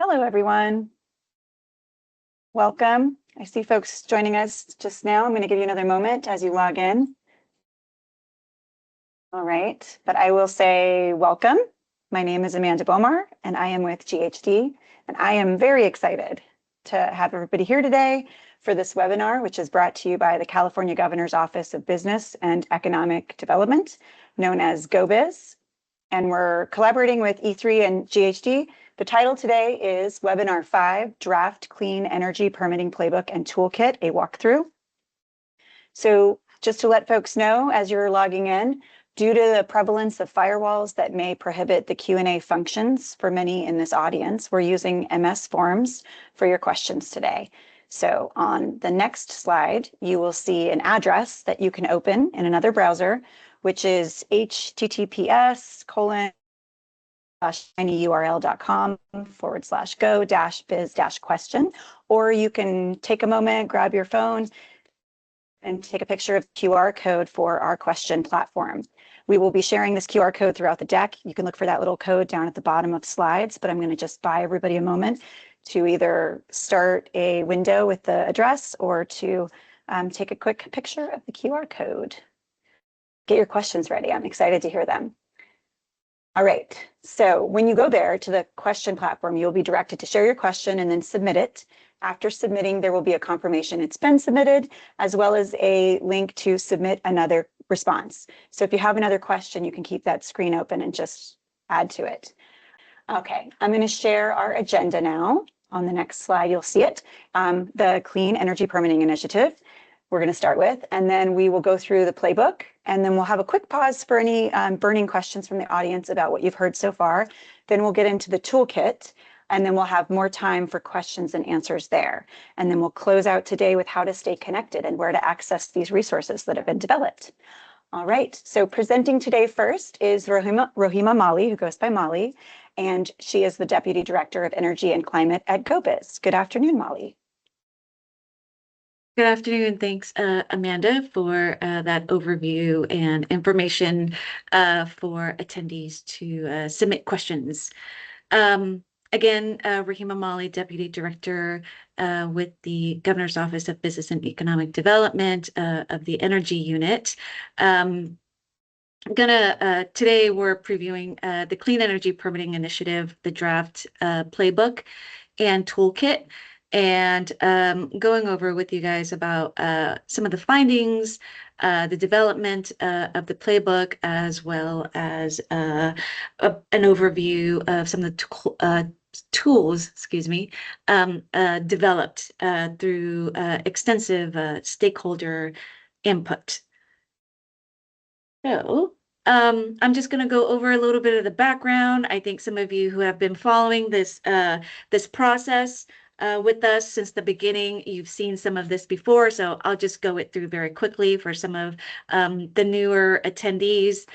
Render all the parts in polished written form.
Hello, everyone. Welcome. I see folks joining us just now. I'm going to give you another moment as you log in. All right, but I will say welcome. My name is Amanda Bomar, and I am with GHD, and I am very excited to have everybody here today for this webinar, which is brought to you by the California Governor's Office of Business and Economic Development, known as GO-Biz. And we're collaborating with E3 and GHD. The title today is Webinar 5, Draft Clean Energy Permitting Playbook and Toolkit, a walkthrough. So just to let folks know, as you're logging in, due to the prevalence of firewalls that may prohibit the Q&A functions for many in this audience, we're using MS Forms for your questions today. So on the next slide, you will see an address that you can open in another browser, which is https://tinyurl.com/go-biz-question, or you can take a moment, grab your phone, and take a picture of the QR code for our question platform. We will be sharing this QR code throughout the deck. You can look for that little code down at the bottom of slides, but I'm going to just buy everybody a moment to either start a window with the address or to take a quick picture of the QR code. Get your questions ready. I'm excited to hear them. All right, so when you go there to the question platform, you'll be directed to share your question and then submit it. After submitting, there will be a confirmation it's been submitted, as well as a link to submit another response. So if you have another question, you can keep that screen open and just add to it. Okay, I'm going to share our agenda now. On the next slide, you'll see it, the Clean Energy Permitting Initiative. We're going to start with, and then we will go through the playbook, and then we'll have a quick pause for any burning questions from the audience about what you've heard so far. Then we'll get into the toolkit, and then we'll have more time for questions and answers there. And then we'll close out today with how to stay connected and where to access these resources that have been developed. All right, so presenting today first is Rohima Mali, who goes by Molly, and she is the Deputy Director of Energy and Climate at GO-Biz. Good afternoon, Molly. Good afternoon. Thanks, Amanda, for that overview and information for attendees to submit questions. Again, Rahima Mali, Deputy Director with the Governor's Office of Business and Economic Development of the Energy Unit. Today we're previewing the Clean Energy Permitting Initiative, the draft playbook and toolkit, and going over with you guys about some of the findings, the development of the playbook, as well as an overview of some of the tools, developed through extensive stakeholder input. So I'm just going to go over a little bit of the background. I think some of you who have been following this process with us since the beginning, you've seen some of this before, so I'll just go it through very quickly for some of the newer attendees.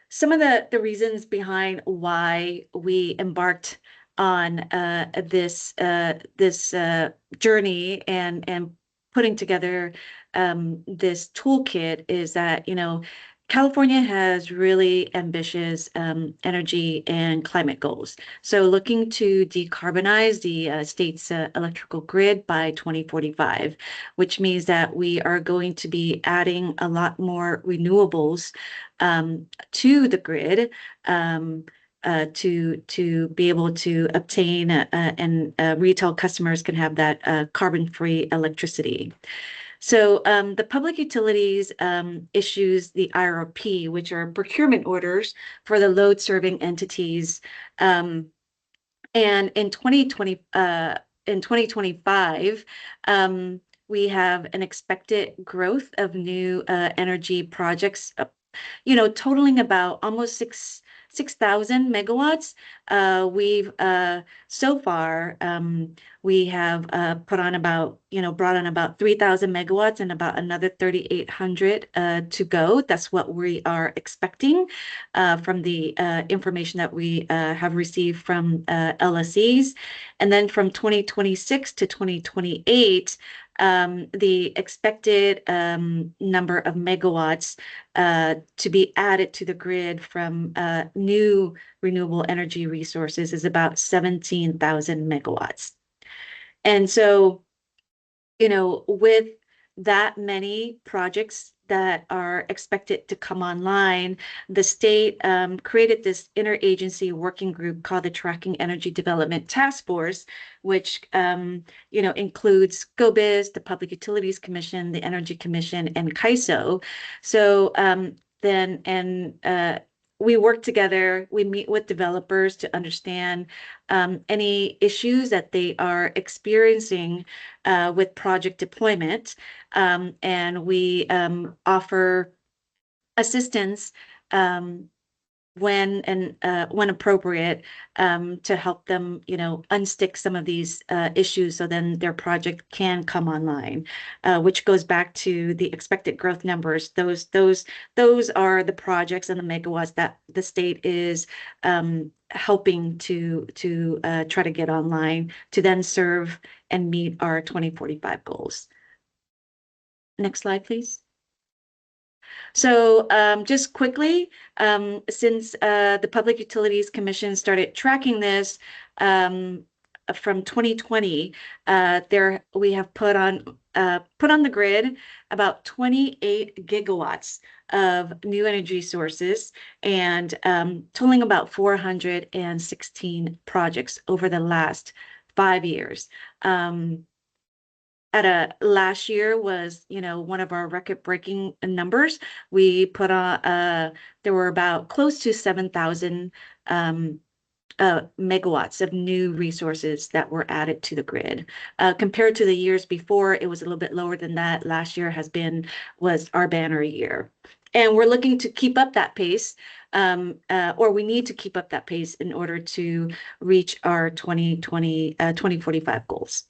Some of the reasons behind why we embarked on this journey and putting together this toolkit is that, California has really ambitious energy and climate goals. So looking to decarbonize the state's electrical grid by 2045, which means that we are going to be adding a lot more renewables to the grid to be able to obtain and retail customers can have that carbon-free electricity. So the public utilities issues the IRP, which are procurement orders for the load-serving entities. And in 2025, we have an expected growth of new energy projects, totaling about almost 6,000 megawatts. We've so far we have brought on about 3,000 megawatts and about another 3,800 to go. That's what we are expecting from the information that we have received from LSEs. And then from 2026 to 2028, the expected number of megawatts to be added to the grid from new renewable energy resources is about 17,000 megawatts. And so, with that many projects that are expected to come online, the state created this interagency working group called the Tracking Energy Development Task Force, which includes GO-Biz, the Public Utilities Commission, the Energy Commission, and CAISO. So we work together. We meet with developers to understand any issues that they are experiencing with project deployment, and we offer assistance when appropriate, to help them, unstick some of these issues so then their project can come online, which goes back to the expected growth numbers. Those are the projects and the megawatts that the state is helping to try to get online to then serve and meet our 2045 goals. Next slide, please. So just quickly, since the Public Utilities Commission started tracking this from 2020, we have put on the grid about 28 gigawatts of new energy sources, and totaling about 416 projects over the last 5 years. Last year was, one of our record-breaking numbers. We put on, there were about close to 7,000 megawatts of new resources that were added to the grid. Compared to the years before, it was a little bit lower than that. Last year was our banner year. And we're looking to keep up that pace, or we need to keep up that pace in order to reach our 2045 goals.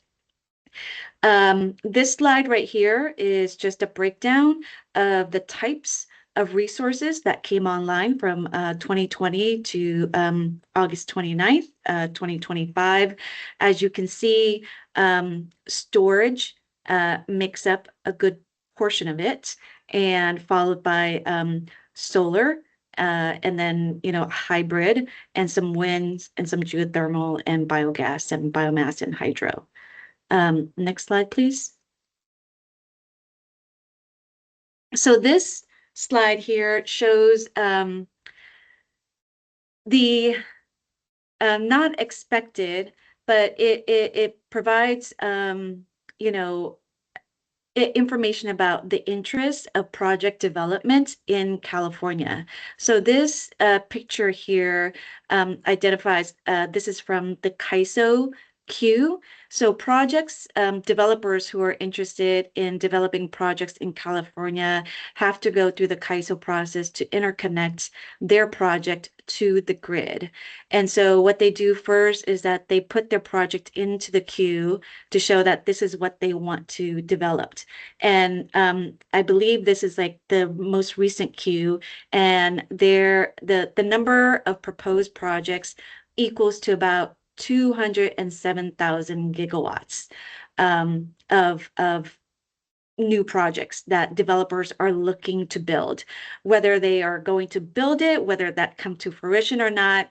This slide right here is just a breakdown of the types of resources that came online from 2020 to August 29th, 2025. As you can see, storage makes up a good portion of it, and followed by solar, and then, hybrid, and some wind, and some geothermal, and biogas, and biomass, and hydro. Next slide, please. So this slide here shows the not expected, but it provides information about the interest of project development in California. So this picture here identifies, this is from the CAISO queue. So projects, developers who are interested in developing projects in California have to go through the CAISO process to interconnect their project to the grid. And so what they do first is that they put their project into the queue to show that this is what they want to develop. And I believe this is like the most recent queue, and the number of proposed projects equals to about 207,000 gigawatts of new projects that developers are looking to build. Whether they are going to build it, whether that come to fruition or not,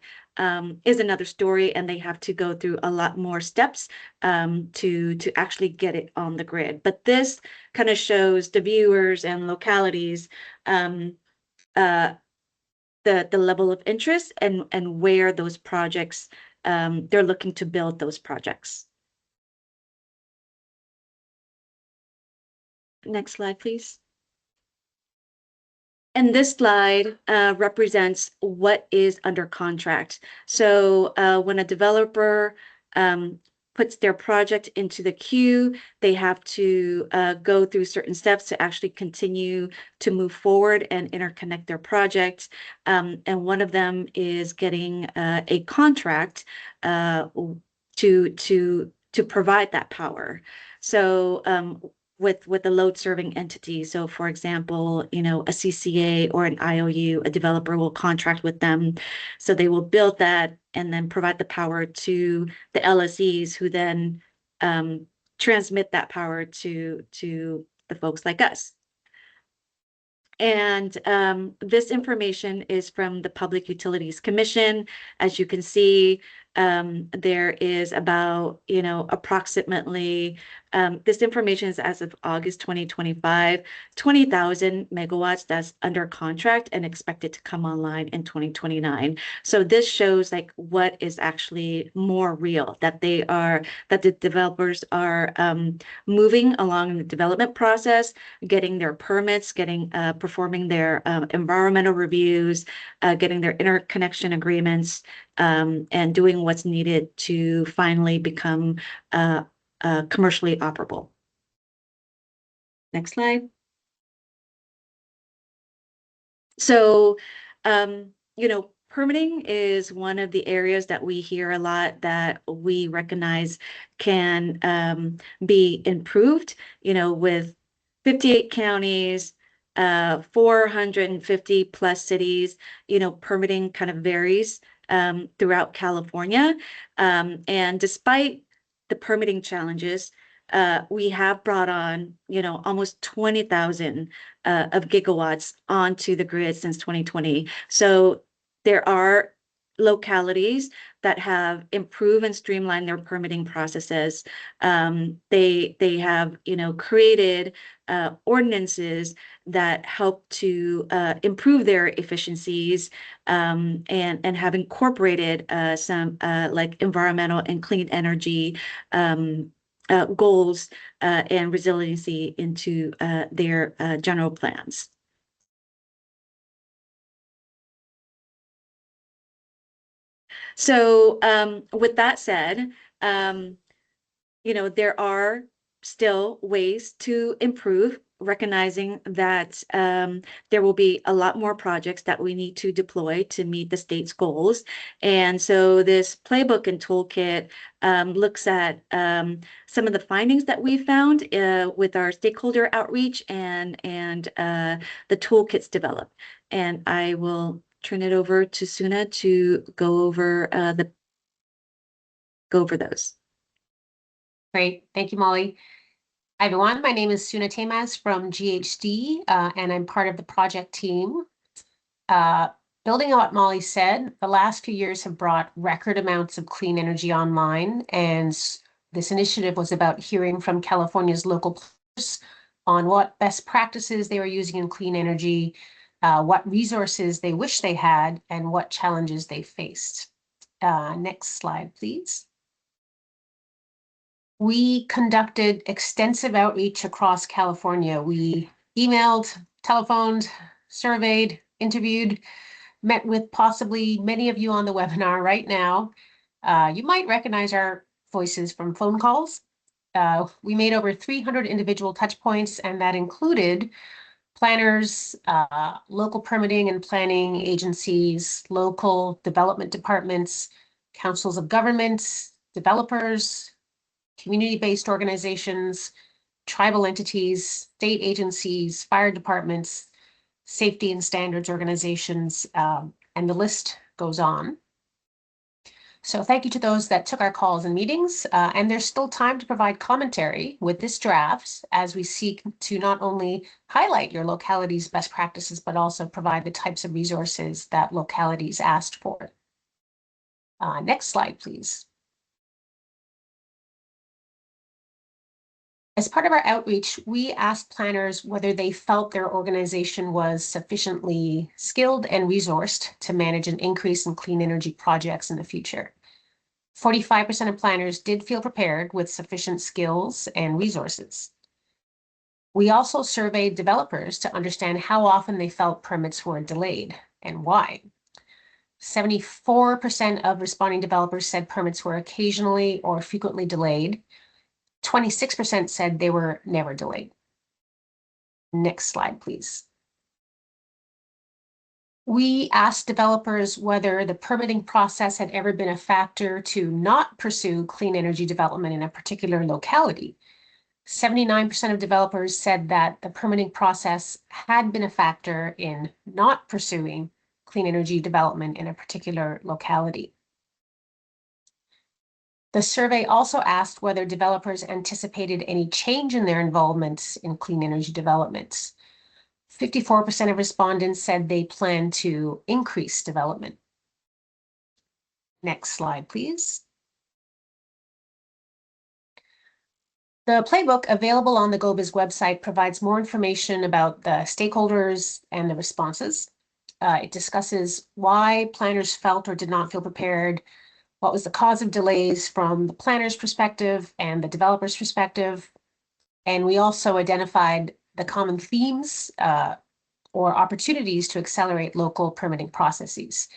is another story, and they have to go through a lot more steps to actually get it on the grid. But this kind of shows the viewers and localities the level of interest and where those projects, they're looking to build those projects. Next slide, please. And this slide represents what is under contract. So when a developer puts their project into the queue, they have to go through certain steps to actually continue to move forward and interconnect their project. And one of them is getting a contract to provide that power. So with a load serving entity. So for example, a CCA or an IOU, a developer will contract with them. So they will build that and then provide the power to the LSEs, who then transmit that power to the folks like us. And this information is from the Public Utilities Commission. As you can see, there is about, approximately, this information is as of August 2025, 20,000 megawatts that's under contract and expected to come online in 2029. So this shows like what is actually more real, that the developers are moving along in the development process, getting their permits, performing their environmental reviews, getting their interconnection agreements, and doing what's needed to finally become commercially operable. Next slide. So, permitting is one of the areas that we hear a lot that we recognize can be improved, with 58 counties, 450 plus cities, permitting kind of varies throughout California. And despite the permitting challenges, we have brought on, almost 20,000 of gigawatts onto the grid since 2020. So there are localities that have improved and streamlined their permitting processes. They have, created ordinances that help to improve their efficiencies, and have incorporated some like environmental and clean energy goals and resiliency into their general plans. So with that said, there are still ways to improve, recognizing that there will be a lot more projects that we need to deploy to meet the state's goals. And so this Playbook and Toolkit looks at some of the findings that we found with our stakeholder outreach and the toolkits developed. And I will turn it over to Suna to go over those. Great. Thank you, Molly. Hi, everyone. My name is Suna Temas from GHD, and I'm part of the project team. Building on what Molly said, the last few years have brought record amounts of clean energy online, and this initiative was about hearing from California's local players on what best practices they were using in clean energy, what resources they wish they had, and what challenges they faced. Next slide, please. We conducted extensive outreach across California. We emailed, telephoned, surveyed, interviewed, met with possibly many of you on the webinar right now. You might recognize our voices from phone calls. We made over 300 individual touch points, and that included planners, local permitting and planning agencies, local development departments, councils of governments, developers, community-based organizations, tribal entities, state agencies, fire departments, safety and standards organizations, and the list goes on. So thank you to those that took our calls and meetings, and there's still time to provide commentary with this draft as we seek to not only highlight your locality's best practices, but also provide the types of resources that localities asked for. Next slide, please. As part of our outreach, we asked planners whether they felt their organization was sufficiently skilled and resourced to manage an increase in clean energy projects in the future. 45% of planners did feel prepared with sufficient skills and resources. We also surveyed developers to understand how often they felt permits were delayed and why. 74% of responding developers said permits were occasionally or frequently delayed. 26% said they were never delayed. Next slide, please. We asked developers whether the permitting process had ever been a factor to not pursue clean energy development in a particular locality. 79% of developers said that the permitting process had been a factor in not pursuing clean energy development in a particular locality. The survey also asked whether developers anticipated any change in their involvement in clean energy development. 54% of respondents said they plan to increase development. Next slide, please. The playbook available on the GO-Biz website provides more information about the stakeholders and the responses. It discusses why planners felt or did not feel prepared, what was the cause of delays from the planner's perspective and the developer's perspective. And we also identified the common themes or opportunities to accelerate local permitting processes.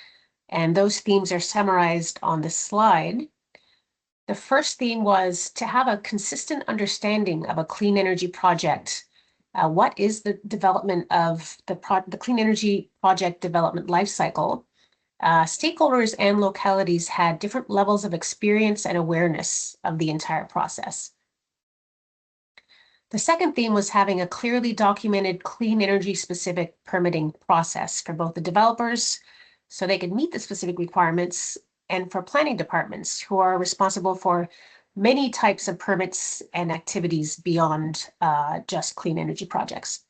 And those themes are summarized on this slide. The first theme was to have a consistent understanding of a clean energy project. What is the development of the clean energy project development lifecycle? Stakeholders and localities had different levels of experience and awareness of the entire process. The second theme was having a clearly documented clean energy specific permitting process for both the developers so they could meet the specific requirements, and for planning departments who are responsible for many types of permits and activities beyond just clean energy projects.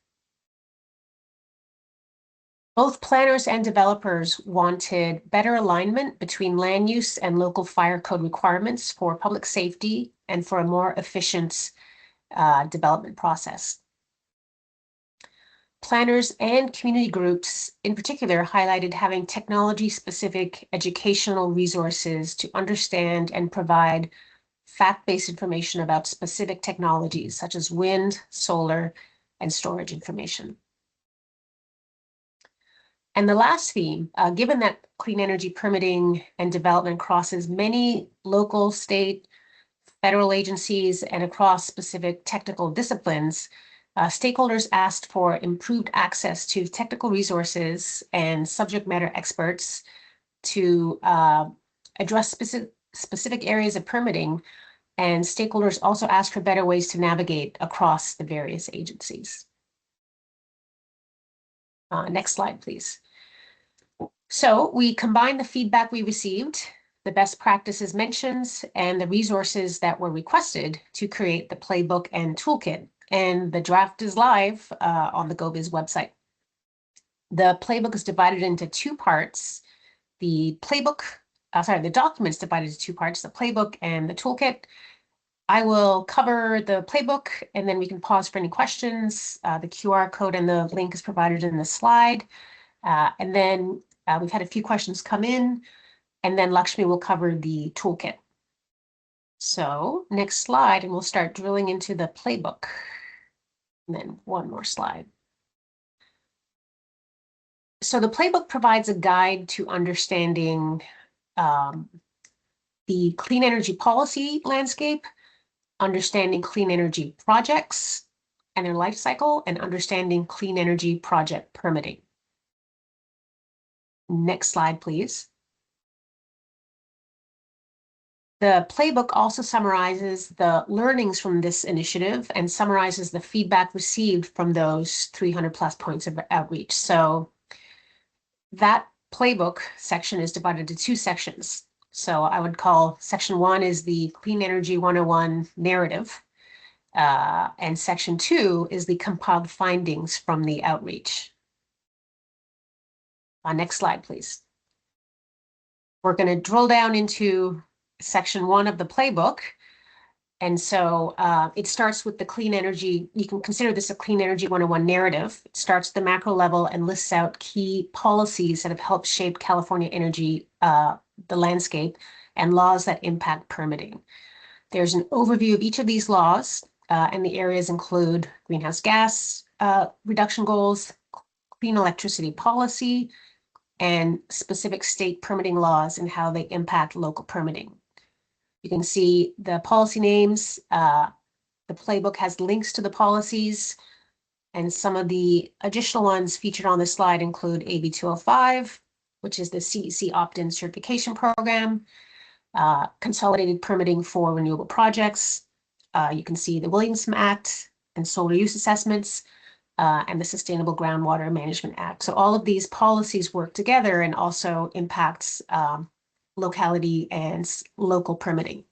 Both planners and developers wanted better alignment between land use and local fire code requirements for public safety and for a more efficient development process. Planners and community groups in particular highlighted having technology-specific educational resources to understand and provide fact-based information about specific technologies such as wind, solar, and storage information. And the last theme, given that clean energy permitting and development crosses many local, state, federal agencies and across specific technical disciplines, stakeholders asked for improved access to technical resources and subject matter experts to address specific areas of permitting, and stakeholders also asked for better ways to navigate across the various agencies. Next slide, please. So we combined the feedback we received, the best practices mentions, and the resources that were requested to create the Playbook and Toolkit. And the draft is live on the GO-Biz website. The playbook is divided into two parts. The document's divided into two parts, the playbook and the toolkit. I will cover the playbook and then we can pause for any questions. The QR code and the link is provided in the slide. And then we've had a few questions come in, and then Lakshmi will cover the toolkit. So next slide, and we'll start drilling into the playbook. And then one more slide. So the playbook provides a guide to understanding the clean energy policy landscape, understanding clean energy projects and their life cycle, and understanding clean energy project permitting. Next slide, please. The playbook also summarizes the learnings from this initiative and summarizes the feedback received from those 300 plus points of outreach. So that playbook section is divided into two sections. So I would call section 1 is the Clean Energy 101 narrative, and section 2 is the compiled findings from the outreach. Next slide, please. We're going to drill down into section 1 of the playbook. And so it starts with the clean energy. You can consider this a Clean Energy 101 narrative. It starts at the macro level and lists out key policies that have helped shape California energy, the landscape, and laws that impact permitting. There's an overview of each of these laws, and the areas include greenhouse gas reduction goals, clean electricity policy, and specific state permitting laws and how they impact local permitting. You can see the policy names. The playbook has links to the policies, and some of the additional ones featured on this slide include AB 205, which is the CEC opt-in certification program, consolidated permitting for renewable projects. You can see the Williamson Act and solar use assessments, and the Sustainable Groundwater Management Act. So all of these policies work together and also impacts locality and local permitting.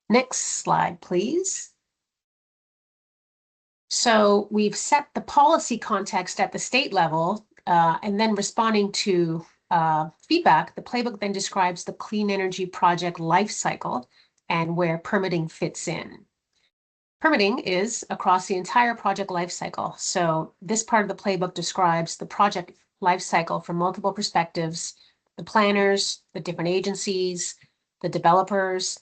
Next slide, please. So we've set the policy context at the state level, and then responding to feedback, the playbook then describes the clean energy project life cycle and where permitting fits in. Permitting is across the entire project life cycle. So this part of the playbook describes the project life cycle from multiple perspectives, the planners, the different agencies, the developers,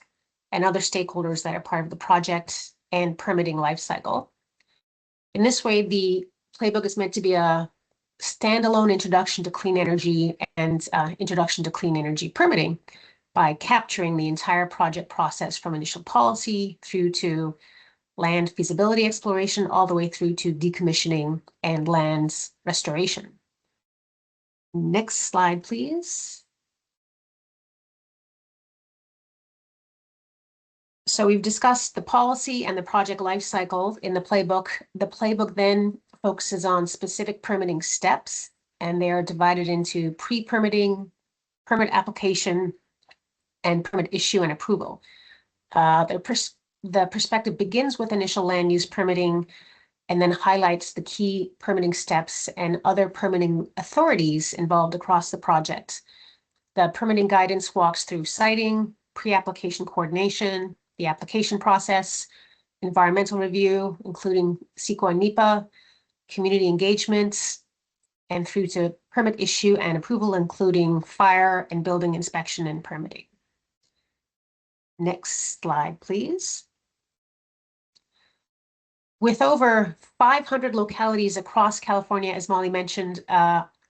and other stakeholders that are part of the project and permitting life cycle. In this way, the playbook is meant to be a standalone introduction to clean energy and introduction to clean energy permitting by capturing the entire project process from initial policy through to land feasibility exploration, all the way through to decommissioning and lands restoration. Next slide, please. So we've discussed the policy and the project life cycle in the playbook. The playbook then focuses on specific permitting steps, and they are divided into pre-permitting, permit application, and permit issue and approval. The perspective begins with initial land use permitting and then highlights the key permitting steps and other permitting authorities involved across the project. The permitting guidance walks through siting, pre-application coordination, the application process, environmental review, including CEQA and NEPA, community engagement, and through to permit issue and approval, including fire and building inspection and permitting. Next slide, please. With over 500 localities across California, as Molly mentioned,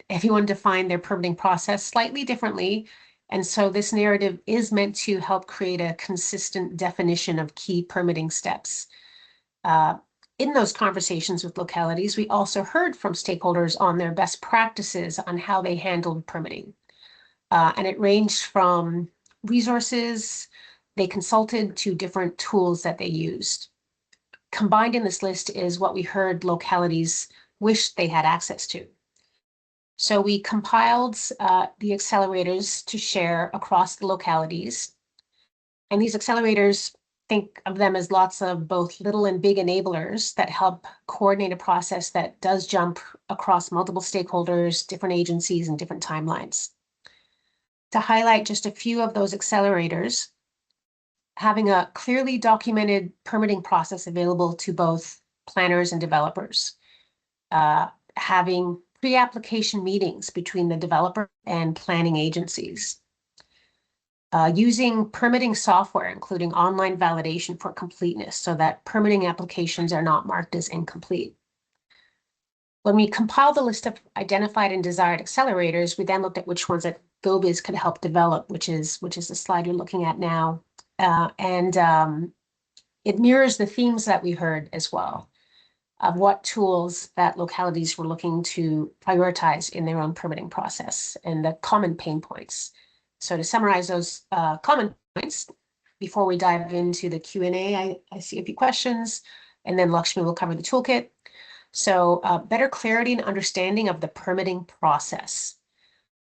everyone defined their permitting process slightly differently. And so this narrative is meant to help create a consistent definition of key permitting steps. In those conversations with localities, we also heard from stakeholders on their best practices on how they handled permitting. And it ranged from resources they consulted to different tools that they used. Combined in this list is what we heard localities wished they had access to. So we compiled the accelerators to share across the localities. And these accelerators, think of them as lots of both little and big enablers that help coordinate a process that does jump across multiple stakeholders, different agencies, and different timelines. To highlight just a few of those accelerators, having a clearly documented permitting process available to both planners and developers, having pre-application meetings between the developer and planning agencies, using permitting software, including online validation for completeness, so that permitting applications are not marked as incomplete. When we compiled the list of identified and desired accelerators, we then looked at which ones that GO-Biz could help develop, which is the slide you're looking at now. It mirrors the themes that we heard as well of what tools that localities were looking to prioritize in their own permitting process and the common pain points. So to summarize those common points, before we dive into the Q&A, I see a few questions, and then Lakshmi will cover the toolkit. So better clarity and understanding of the permitting process,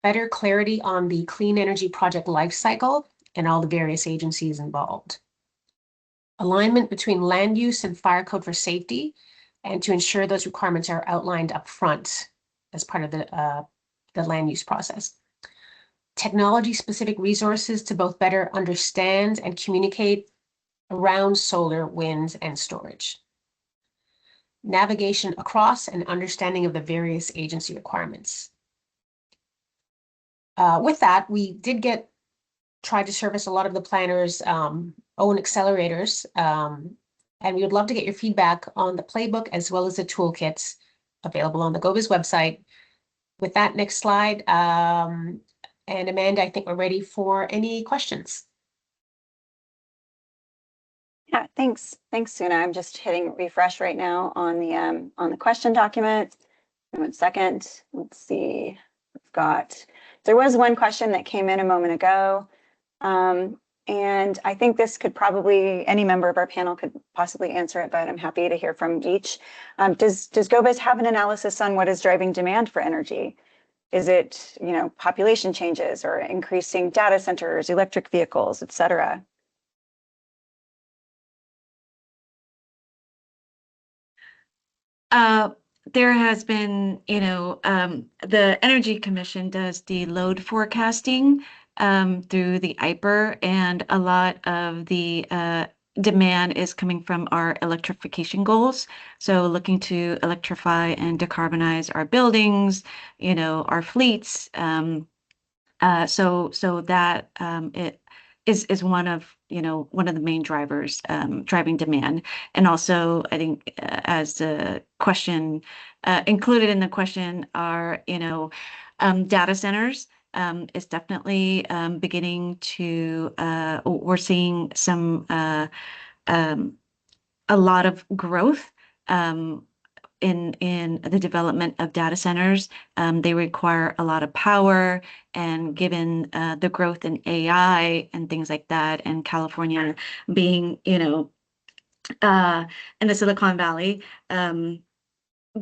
better clarity on the clean energy project lifecycle and all the various agencies involved. Alignment between land use and fire code for safety, and to ensure those requirements are outlined up front as part of the land use process. Technology-specific resources to both better understand and communicate around solar, wind, and storage. Navigation across and understanding of the various agency requirements. With that, we did try to service a lot of the planners' own accelerators, and we would love to get your feedback on the playbook as well as the toolkits available on the GO-Biz website. With that, next slide. And Amanda, I think we're ready for any questions. Yeah, thanks. Thanks, Suna. I'm just hitting refresh right now on the question document. 1 second. Let's see. There was one question that came in a moment ago. And I think this could probably, any member of our panel could possibly answer it, but I'm happy to hear from each. Does GO-Biz have an analysis on what is driving demand for energy? Is it, population changes or increasing data centers, electric vehicles, et cetera? There has been, the Energy Commission does the load forecasting through the IPER, and a lot of the demand is coming from our electrification goals. So looking to electrify and decarbonize our buildings, our fleets. So that it is one of the main drivers driving demand. And also, I think as the question included in the question are data centers. Is definitely beginning to we're seeing some a lot of growth in the development of data centers. They require a lot of power, and given the growth in AI and things like that, and California being, in the Silicon Valley,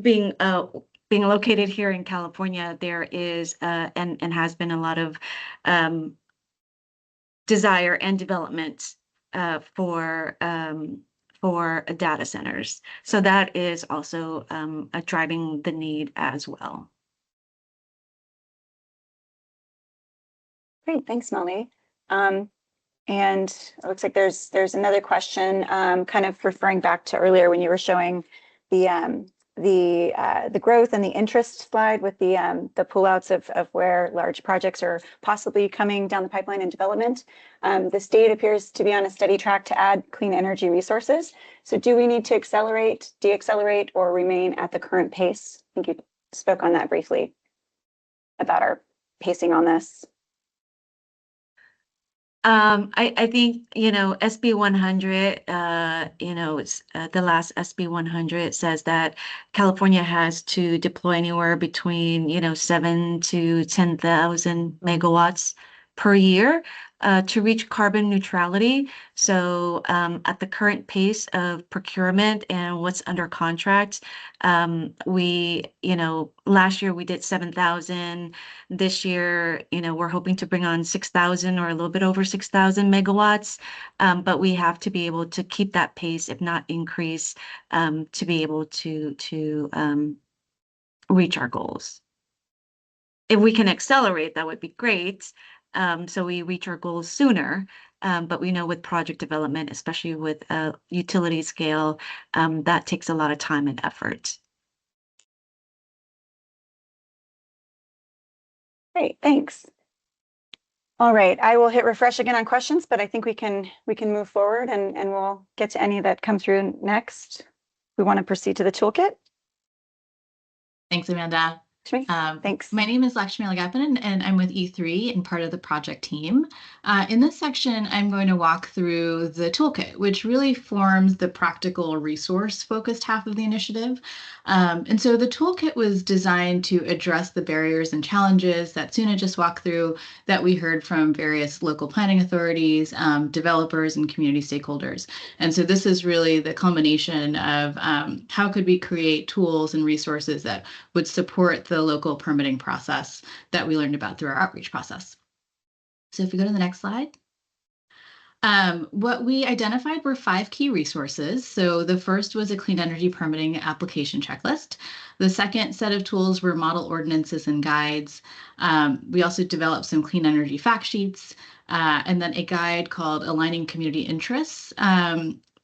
being being located here in California, there is and has been a lot of desire and development for data centers. So that is also driving the need as well. Great, thanks, Melanie. And it looks like there's another question, kind of referring back to earlier when you were showing the growth and the interest slide with the pullouts of where large projects are possibly coming down the pipeline in development. The state appears to be on a steady track to add clean energy resources. So do we need to accelerate, deaccelerate, or remain at the current pace? I think you spoke on that briefly about our pacing on this. I think, SB 100, it's the last SB 100 says that California has to deploy anywhere between, 7 to 10,000 megawatts per year to reach carbon neutrality. So at the current pace of procurement and what's under contract, we, last year we did 7,000. This year, we're hoping to bring on 6,000 or a little bit over 6,000 megawatts. But we have to be able to keep that pace, if not increase, to be able to reach our goals. If we can accelerate, that would be great. So we reach our goals sooner. But we know with project development, especially with utility scale, that takes a lot of time and effort. Great, thanks. All right, I will hit refresh again on questions, but I think we can move forward and we'll get to any that come through next. We want to proceed to the toolkit. Thanks, Amanda. Thanks. My name is Lakshmi Lagapan, and I'm with E3 and part of the project team. In this section, I'm going to walk through the toolkit, which really forms the practical resource-focused half of the initiative. And so the toolkit was designed to address the barriers and challenges that Suna just walked through that we heard from various local planning authorities, developers, and community stakeholders. And so this is really the culmination of how could we create tools and resources that would support the local permitting process that we learned about through our outreach process. So if we go to the next slide. What we identified were 5 key resources. So the first was a clean energy permitting application checklist. The second set of tools were model ordinances and guides. We also developed some clean energy fact sheets, and then a guide called Aligning Community Interests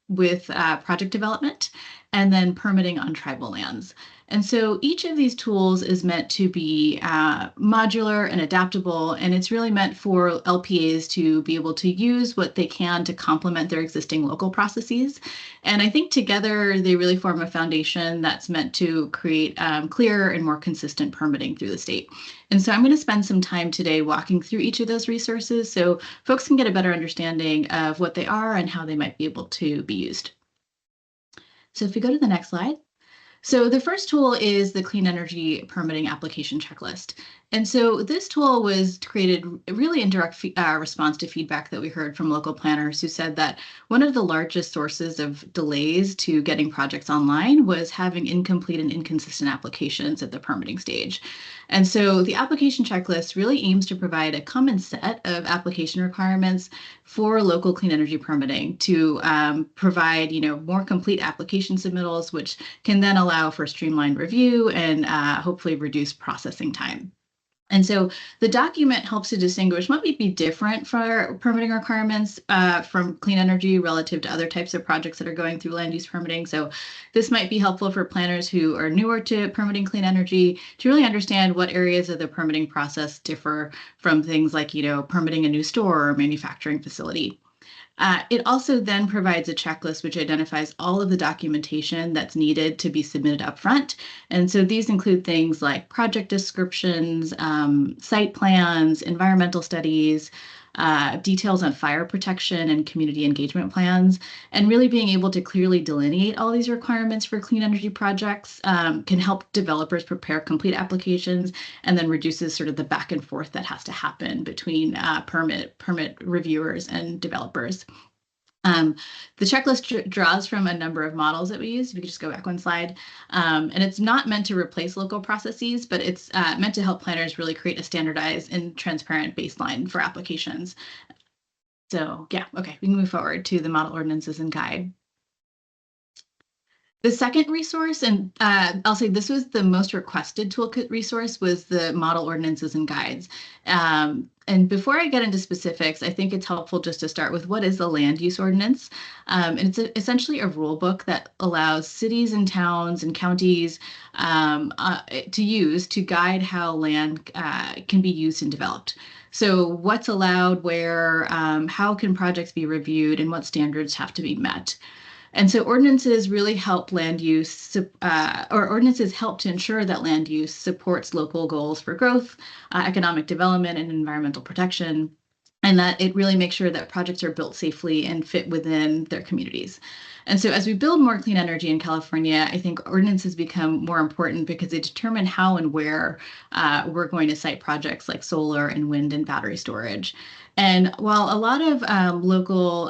with project development, and then permitting on tribal lands. And so each of these tools is meant to be modular and adaptable, and it's really meant for LPAs to be able to use what they can to complement their existing local processes. And I think together they really form a foundation that's meant to create clearer and more consistent permitting through the state. And so I'm going to spend some time today walking through each of those resources so folks can get a better understanding of what they are and how they might be able to be used. So if we go to the next slide. So the first tool is the Clean Energy Permitting Application Checklist. And so this tool was created really in direct response to feedback that we heard from local planners who said that one of the largest sources of delays to getting projects online was having incomplete and inconsistent applications at the permitting stage. And so the application checklist really aims to provide a common set of application requirements for local clean energy permitting to provide, more complete application submittals, which can then allow for streamlined review and hopefully reduce processing time. And so the document helps to distinguish what might be different for permitting requirements from clean energy relative to other types of projects that are going through land use permitting. So this might be helpful for planners who are newer to permitting clean energy to really understand what areas of the permitting process differ from things like, permitting a new store or manufacturing facility. It also then provides a checklist which identifies all of the documentation that's needed to be submitted upfront. And so these include things like project descriptions, site plans, environmental studies, details on fire protection and community engagement plans, and really being able to clearly delineate all these requirements for clean energy projects can help developers prepare complete applications and then reduces sort of the back and forth that has to happen between permit reviewers and developers. The checklist draws from a number of models that we use. If you could just go back one slide. And it's not meant to replace local processes, but it's meant to help planners really create a standardized and transparent baseline for applications. So yeah, okay, we can move forward to the model ordinances and guide. The second resource, and I'll say this was the most requested toolkit resource, was the model ordinances and guides. And before I get into specifics, I think it's helpful just to start with what is the land use ordinance. And it's essentially a rule book that allows cities and towns and counties to use to guide how land can be used and developed. So what's allowed where, how can projects be reviewed, and what standards have to be met. And so ordinances really help land use, ordinances help to ensure that land use supports local goals for growth, economic development, and environmental protection, and that it really makes sure that projects are built safely and fit within their communities. And so as we build more clean energy in California, I think ordinances become more important because they determine how and where we're going to site projects like solar and wind and battery storage. And while a lot of local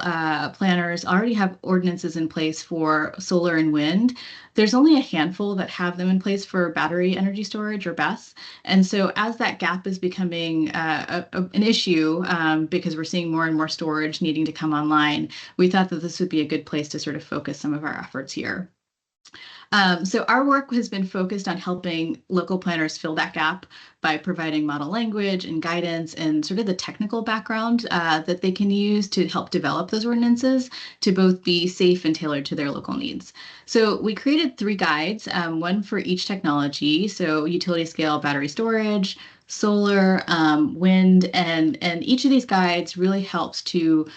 planners already have ordinances in place for solar and wind, there's only a handful that have them in place for battery energy storage or BESS. And so as that gap is becoming an issue, because we're seeing more and more storage needing to come online, we thought that this would be a good place to sort of focus some of our efforts here. So our work has been focused on helping local planners fill that gap by providing model language and guidance and sort of the technical background that they can use to help develop those ordinances to both be safe and tailored to their local needs. So we created 3 guides, one for each technology. So utility scale battery storage, solar, wind, and each of these guides really helps to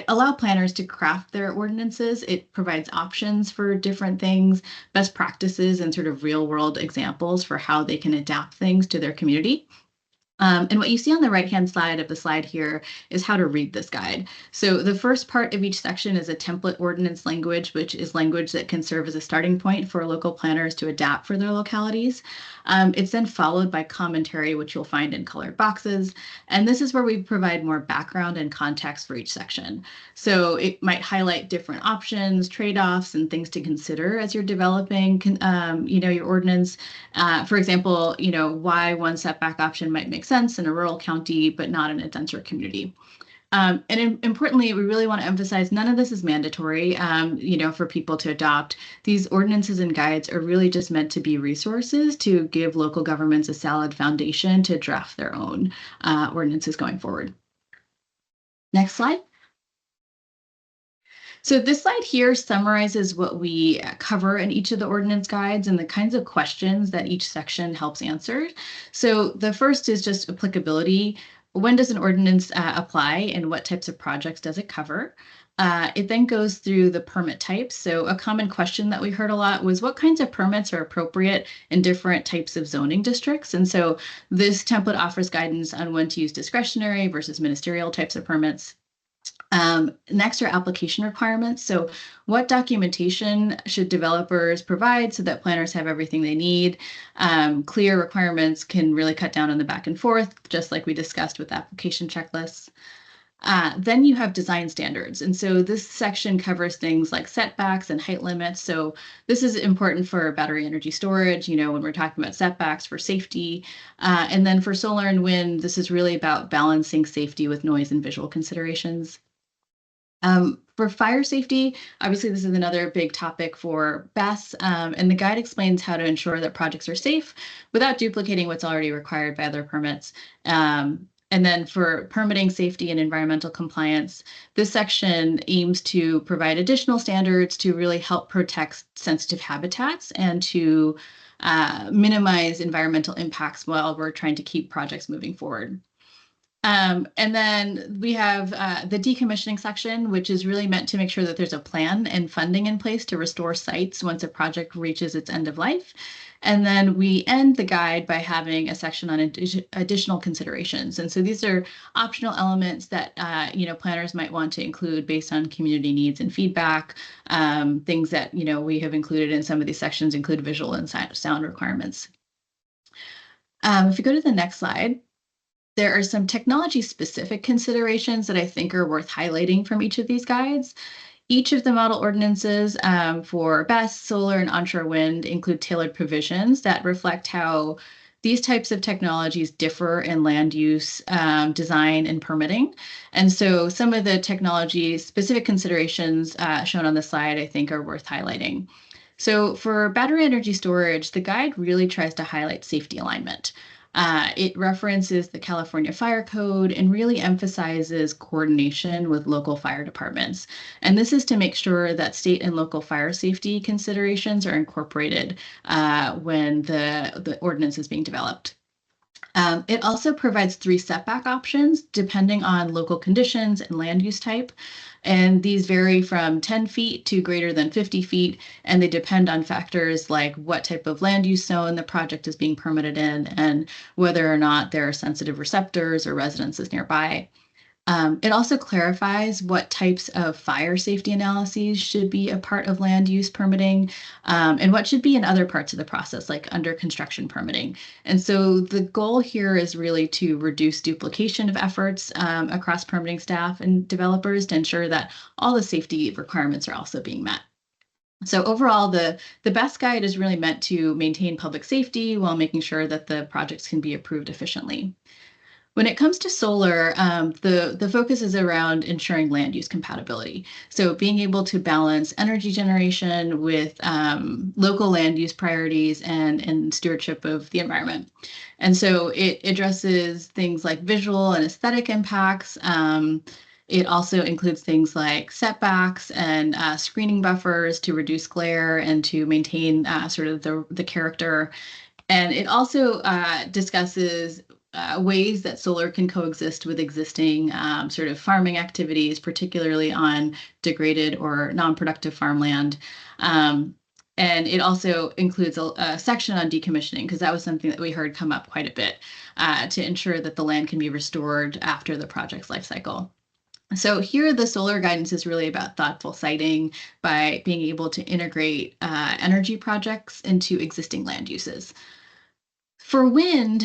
allow planners to craft their ordinances. It provides options for different things, best practices, and sort of real world examples for how they can adapt things to their community. And what you see on the right-hand side of the slide here is how to read this guide. So the first part of each section is a template ordinance language, which is language that can serve as a starting point for local planners to adapt for their localities. It's then followed by commentary, which you'll find in colored boxes. And this is where we provide more background and context for each section. So it might highlight different options, trade-offs, and things to consider as you're developing, your ordinance. For example, why one setback option might make sense in a rural county, but not in a denser community. And importantly, we really want to emphasize none of this is mandatory, for people to adopt. These ordinances and guides are really just meant to be resources to give local governments a solid foundation to draft their own ordinances going forward. Next slide. So this slide here summarizes what we cover in each of the ordinance guides and the kinds of questions that each section helps answer. So the first is just applicability. When does an ordinance apply and what types of projects does it cover? It then goes through the permit types. So a common question that we heard a lot was what kinds of permits are appropriate in different types of zoning districts? And so this template offers guidance on when to use discretionary versus ministerial types of permits. Next are application requirements. So what documentation should developers provide so that planners have everything they need? Clear requirements can really cut down on the back and forth, just like we discussed with application checklists. Then you have design standards. And so this section covers things like setbacks and height limits. So this is important for battery energy storage, when we're talking about setbacks for safety. And then for solar and wind, this is really about balancing safety with noise and visual considerations. For fire safety, obviously this is another big topic for BESS, and the guide explains how to ensure that projects are safe without duplicating what's already required by other permits. And then for permitting safety and environmental compliance, this section aims to provide additional standards to really help protect sensitive habitats and to minimize environmental impacts while we're trying to keep projects moving forward. And then we have the decommissioning section, which is really meant to make sure that there's a plan and funding in place to restore sites once a project reaches its end of life. And then we end the guide by having a section on additional considerations. And so these are optional elements that planners might want to include based on community needs and feedback. Things that we have included in some of these sections include visual and sound requirements. If you go to the next slide. There are some technology-specific considerations that I think are worth highlighting from each of these guides. Each of the model ordinances for BESS, solar, and onshore wind include tailored provisions that reflect how these types of technologies differ in land use, design, and permitting. And so some of the technology-specific considerations shown on the slide I think are worth highlighting. So for battery energy storage, the guide really tries to highlight safety alignment. It references the California Fire Code and really emphasizes coordination with local fire departments. And this is to make sure that state and local fire safety considerations are incorporated when the ordinance is being developed. It also provides 3 setback options depending on local conditions and land use type. And these vary from 10 feet to greater than 50 feet, and they depend on factors like what type of land use zone the project is being permitted in and whether or not there are sensitive receptors or residences nearby. It also clarifies what types of fire safety analyses should be a part of land use permitting and what should be in other parts of the process, like under construction permitting. And so the goal here is really to reduce duplication of efforts across permitting staff and developers to ensure that all the safety requirements are also being met. So overall, the BESS guide is really meant to maintain public safety while making sure that the projects can be approved efficiently. When it comes to solar, the focus is around ensuring land use compatibility. So being able to balance energy generation with local land use priorities and stewardship of the environment. And so it addresses things like visual and aesthetic impacts. It also includes things like setbacks and screening buffers to reduce glare and to maintain sort of the character. And it also discusses ways that solar can coexist with existing sort of farming activities, particularly on degraded or non-productive farmland. And it also includes a section on decommissioning, because that was something that we heard come up quite a bit to ensure that the land can be restored after the project's life cycle. So here, the solar guidance is really about thoughtful siting by being able to integrate energy projects into existing land uses. For wind,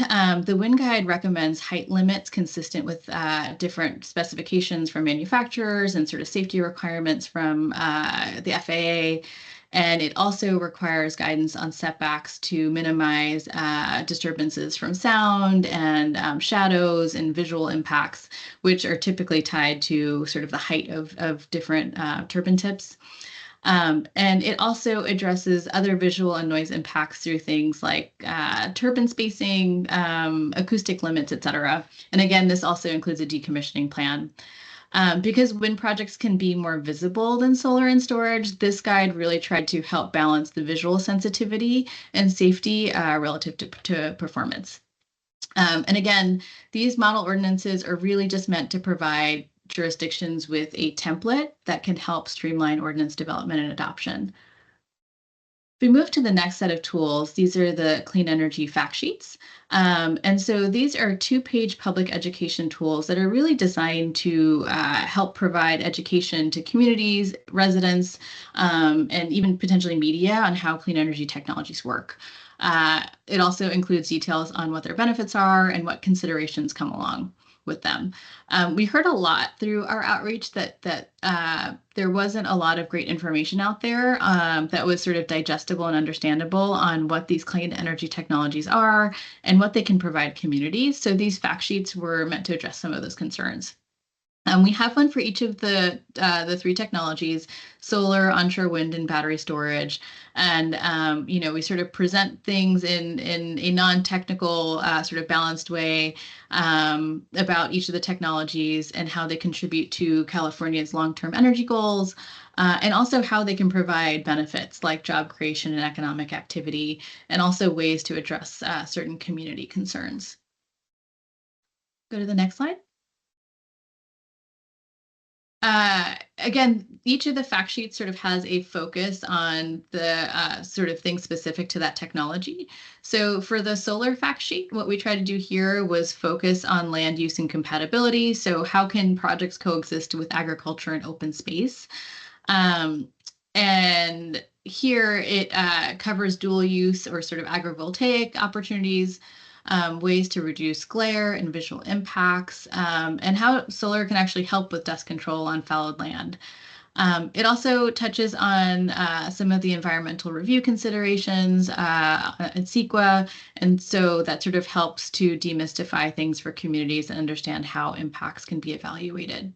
the wind guide recommends height limits consistent with different specifications from manufacturers and sort of safety requirements from the FAA. And it also requires guidance on setbacks to minimize disturbances from sound and shadows and visual impacts, which are typically tied to sort of the height of different turbine tips. And it also addresses other visual and noise impacts through things like turbine spacing, acoustic limits, et cetera. And again, this also includes a decommissioning plan. Because wind projects can be more visible than solar and storage, this guide really tried to help balance the visual sensitivity and safety relative to performance. And again, these model ordinances are really just meant to provide jurisdictions with a template that can help streamline ordinance development and adoption. If we move to the next set of tools, these are the clean energy fact sheets. And so these are 2-page public education tools that are really designed to help provide education to communities, residents, and even potentially media on how clean energy technologies work. It also includes details on what their benefits are and what considerations come along with them. We heard a lot through our outreach that there wasn't a lot of great information out there that was sort of digestible and understandable on what these clean energy technologies are and what they can provide communities. So these fact sheets were meant to address some of those concerns. We have one for each of the 3 technologies: solar, onshore wind, and battery storage. And we sort of present things in a non-technical, sort of balanced way about each of the technologies and how they contribute to California's long-term energy goals, and also how they can provide benefits like job creation and economic activity, and also ways to address certain community concerns. Go to the next slide. Again, each of the fact sheets sort of has a focus on the sort of thing specific to that technology. So for the solar fact sheet, what we tried to do here was focus on land use and compatibility. So how can projects coexist with agriculture and open space? And here it covers dual use or sort of agrivoltaic opportunities, ways to reduce glare and visual impacts, and how solar can actually help with dust control on fallowed land. It also touches on some of the environmental review considerations at CEQA, and so that sort of helps to demystify things for communities and understand how impacts can be evaluated.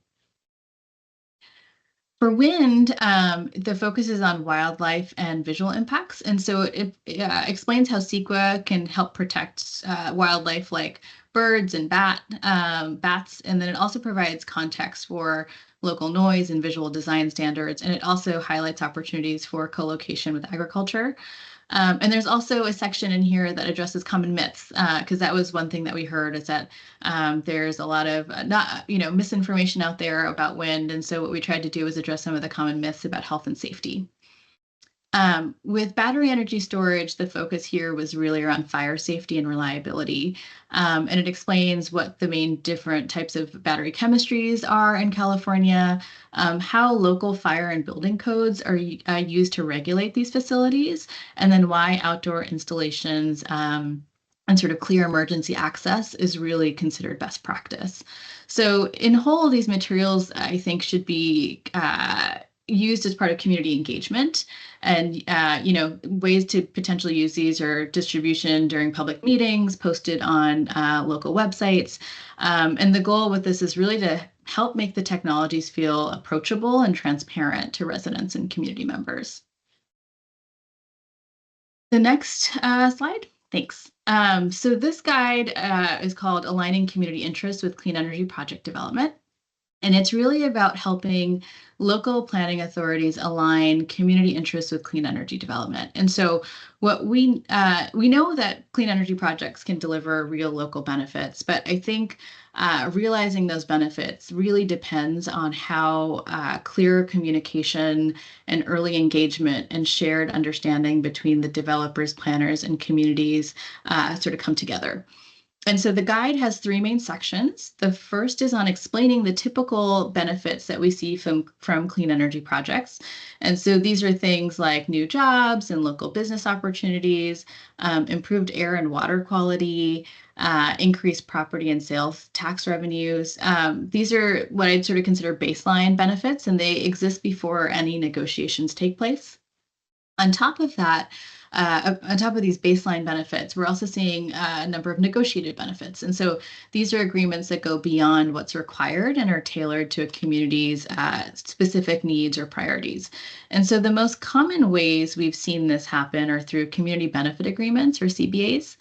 For wind, the focus is on wildlife and visual impacts. And so it explains how CEQA can help protect wildlife like birds and bats. And then it also provides context for local noise and visual design standards. And it also highlights opportunities for co-location with agriculture. And there's also a section in here that addresses common myths, because that was one thing that we heard, is that there's a lot of misinformation out there about wind. And so what we tried to do is address some of the common myths about health and safety. With battery energy storage, the focus here was really around fire safety and reliability. And it explains what the main different types of battery chemistries are in California, how local fire and building codes are used to regulate these facilities, and then why outdoor installations and sort of clear emergency access is really considered best practice. So in whole, these materials, I think, should be used as part of community engagement. And ways to potentially use these are distribution during public meetings, posted on local websites. And the goal with this is really to help make the technologies feel approachable and transparent to residents and community members. The next slide. Thanks. So this guide is called Aligning Community Interests with Clean Energy Project Development. And it's really about helping local planning authorities align community interests with clean energy development. And so what we know that clean energy projects can deliver real local benefits, but I think realizing those benefits really depends on how clear communication and early engagement and shared understanding between the developers, planners, and communities sort of come together. And so the guide has 3 main sections. The first is on explaining the typical benefits that we see from clean energy projects. And so these are things like new jobs and local business opportunities, improved air and water quality, increased property and sales tax revenues. These are what I'd sort of consider baseline benefits, and they exist before any negotiations take place. On top of that, on top of these baseline benefits, we're also seeing a number of negotiated benefits. And so these are agreements that go beyond what's required and are tailored to a community's specific needs or priorities. And so the most common ways we've seen this happen are through community benefit agreements, or CBAs.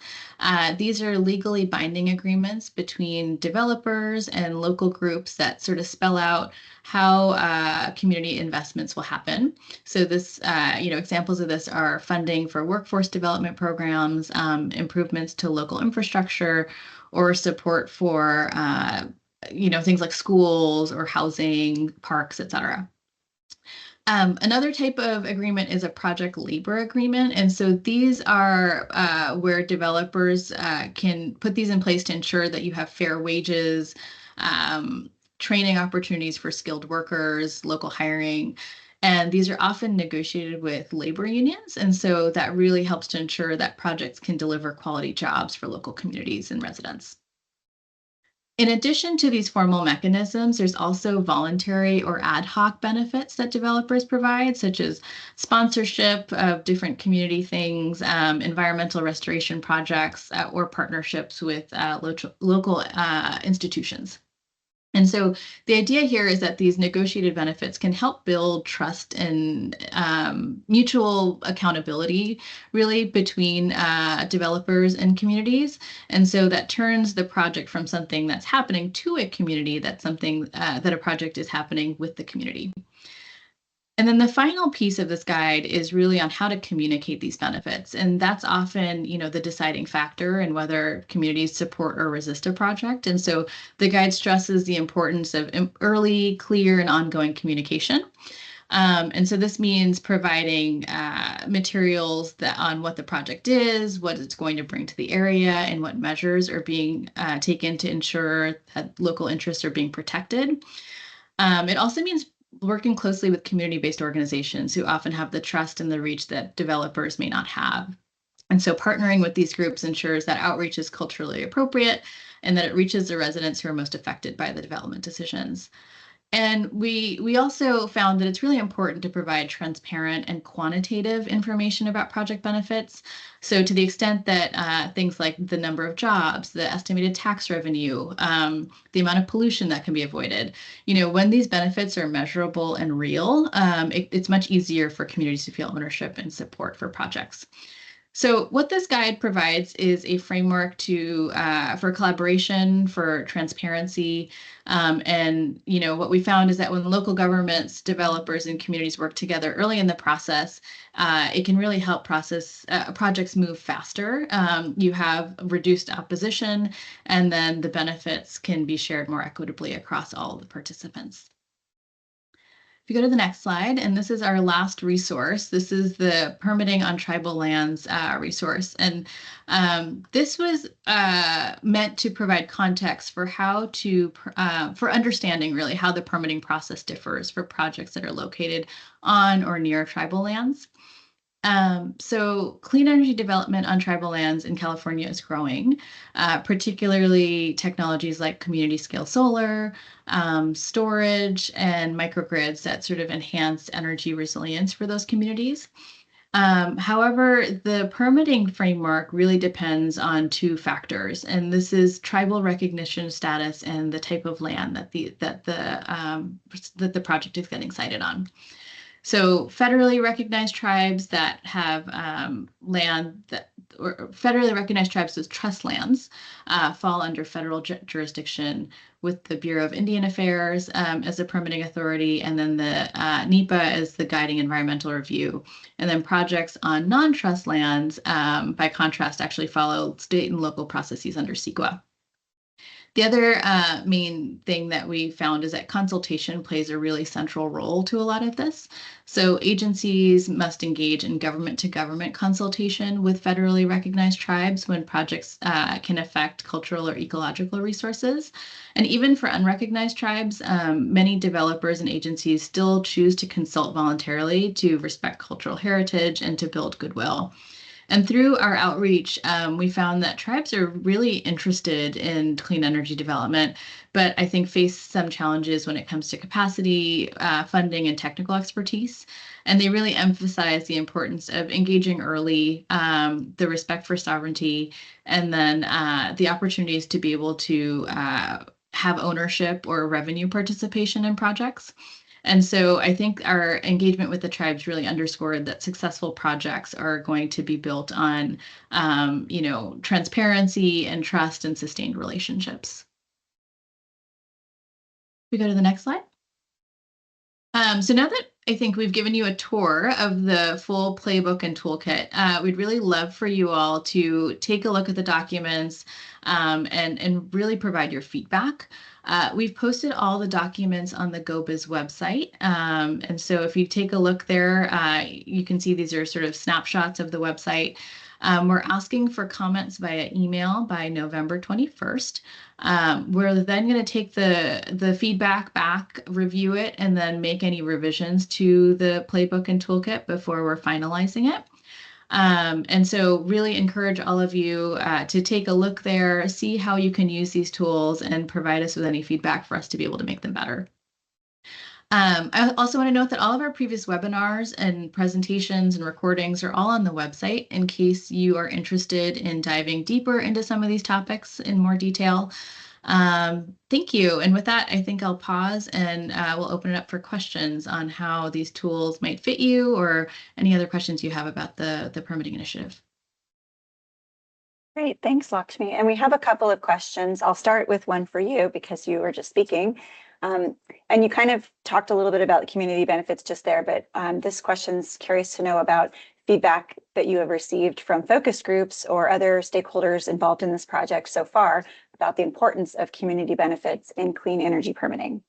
These are legally binding agreements between developers and local groups that sort of spell out how community investments will happen. So this, examples of this are funding for workforce development programs, improvements to local infrastructure, or support for, things like schools or housing, parks, et cetera. Another type of agreement is a project labor agreement. And so these are where developers can put these in place to ensure that you have fair wages, training opportunities for skilled workers, local hiring. And these are often negotiated with labor unions. And so that really helps to ensure that projects can deliver quality jobs for local communities and residents. In addition to these formal mechanisms, there's also voluntary or ad hoc benefits that developers provide, such as sponsorship of different community things, environmental restoration projects, or partnerships with local institutions. And so the idea here is that these negotiated benefits can help build trust and mutual accountability, really, between developers and communities. And so that turns the project from something that's happening to a community, that's something that a project is happening with the community. And then the final piece of this guide is really on how to communicate these benefits. And that's often, the deciding factor in whether communities support or resist a project. And so the guide stresses the importance of early, clear, and ongoing communication. And so this means providing materials on what the project is, what it's going to bring to the area, and what measures are being taken to ensure that local interests are being protected. It also means working closely with community-based organizations who often have the trust and the reach that developers may not have. And so partnering with these groups ensures that outreach is culturally appropriate and that it reaches the residents who are most affected by the development decisions. And we also found that it's really important to provide transparent and quantitative information about project benefits. So to the extent that things like the number of jobs, the estimated tax revenue, the amount of pollution that can be avoided, when these benefits are measurable and real, it's much easier for communities to feel ownership and support for projects. So what this guide provides is a framework for collaboration, for transparency, and what we found is that when local governments, developers, and communities work together early in the process, it can really help projects move faster. You have reduced opposition, and then the benefits can be shared more equitably across all the participants. If you go to the next slide, and this is our last resource. This is the Permitting on Tribal Lands resource. And this was meant to provide context for for understanding really how the permitting process differs for projects that are located on or near tribal lands. So clean energy development on tribal lands in California is growing, particularly technologies like community scale solar, storage, and microgrids that sort of enhance energy resilience for those communities. However, the permitting framework really depends on two factors, and this is tribal recognition status and the type of land that the project is getting sited on. So federally recognized tribes that have land or federally recognized tribes as trust lands fall under federal jurisdiction with the Bureau of Indian Affairs as the permitting authority, and then the NEPA as the guiding environmental review. And then projects on non-trust lands, by contrast, actually follow state and local processes under CEQA. The other main thing that we found is that consultation plays a really central role to a lot of this. So agencies must engage in government-to-government consultation with federally recognized tribes when projects can affect cultural or ecological resources. And even for unrecognized tribes, many developers and agencies still choose to consult voluntarily to respect cultural heritage and to build goodwill. And through our outreach, we found that tribes are really interested in clean energy development, but I think face some challenges when it comes to capacity, funding, and technical expertise. And they really emphasize the importance of engaging early, the respect for sovereignty, and then the opportunities to be able to have ownership or revenue participation in projects. And so I think our engagement with the tribes really underscored that successful projects are going to be built on, transparency and trust and sustained relationships. We go to the next slide. So now that I think we've given you a tour of the full playbook and toolkit, we'd really love for you all to take a look at the documents and really provide your feedback. We've posted all the documents on the GO-Biz website. And so if you take a look there, you can see these are sort of snapshots of the website. We're asking for comments via email by November 21st. We're then going to take the feedback back, review it, and then make any revisions to the playbook and toolkit before we're finalizing it. And so really encourage all of you to take a look there, see how you can use these tools, and provide us with any feedback for us to be able to make them better. I also want to note that all of our previous webinars and presentations and recordings are all on the website in case you are interested in diving deeper into some of these topics in more detail. Thank you. And with that, I think I'll pause and we'll open it up for questions on how these tools might fit you or any other questions you have about the permitting initiative. Great, thanks, Lakshmi. And we have a couple of questions. I'll start with one for you because you were just speaking. And you kind of talked a little bit about the community benefits just there, but this question's curious to know about feedback that you have received from focus groups or other stakeholders involved in this project so far about the importance of community benefits in clean energy permitting.